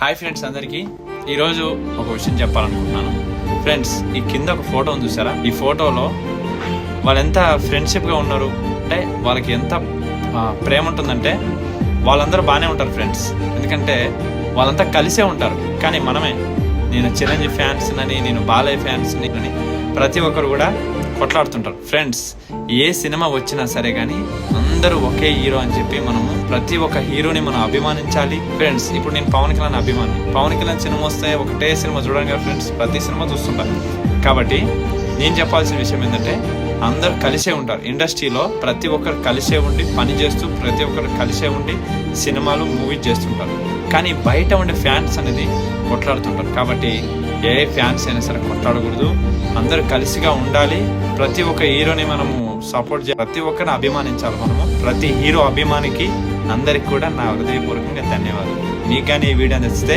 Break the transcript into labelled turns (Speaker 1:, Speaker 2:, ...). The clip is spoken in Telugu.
Speaker 1: హాయ్ ఫ్రెండ్స్, అందరికీ ఈరోజు ఒక విషయం చెప్పాలనుకుంటున్నాను. ఫ్రెండ్స్, ఈ కింద ఒక ఫోటో ఉంది చూసారా? ఈ ఫోటోలో వాళ్ళు ఎంత ఫ్రెండ్షిప్గా ఉన్నారు అంటే వాళ్ళకి ఎంత ప్రేమ ఉంటుందంటే వాళ్ళందరూ బాగానే ఉంటారు ఫ్రెండ్స్. ఎందుకంటే వాళ్ళంతా కలిసే ఉంటారు. కానీ మనమే, నేను చిరంజీవి ఫ్యాన్స్ అని, నేను బాలయ్య ఫ్యాన్స్ అని ప్రతి ఒక్కరు కూడా కొట్లాడుతుంటారు. ఫ్రెండ్స్, ఏ సినిమా వచ్చినా సరే కానీ అందరూ ఒకే హీరో అని చెప్పి మనము ప్రతి ఒక్క హీరోని మనం అభిమానించాలి. ఫ్రెండ్స్, ఇప్పుడు నేను పవన్ కళ్యాణ్ అభిమాని. పవన్ కళ్యాణ్ సినిమా వస్తే ఒకటే సినిమా చూడండి కదా ఫ్రెండ్స్, ప్రతి సినిమా చూస్తుంటాను. కాబట్టి నేను చెప్పాల్సిన విషయం ఏంటంటే అందరూ కలిసే ఉంటారు. ఇండస్ట్రీలో ప్రతి ఒక్కరు కలిసే ఉండి పని చేస్తూ, ప్రతి ఒక్కరు కలిసే ఉండి సినిమాలు మూవీస్ చేస్తుంటారు. కానీ బయట ఉండే ఫ్యాన్స్ అనేది కొట్లాడుతుంటారు. కాబట్టి ఏ ఫ్యాన్స్ అయినా సరే కొట్లాడకూడదు, అందరూ కలిసిగా ఉండాలి. ప్రతి ఒక్క హీరోని మనము సపోర్ట్ చేయాలి, ప్రతి ఒక్కరిని అభిమానించాలి. మనము ప్రతి హీరో అభిమానికి అందరికి కూడా నా హృదయపూర్వకంగా ధన్యవాదాలు. మీకు కానీ ఈ వీడియో నచ్చితే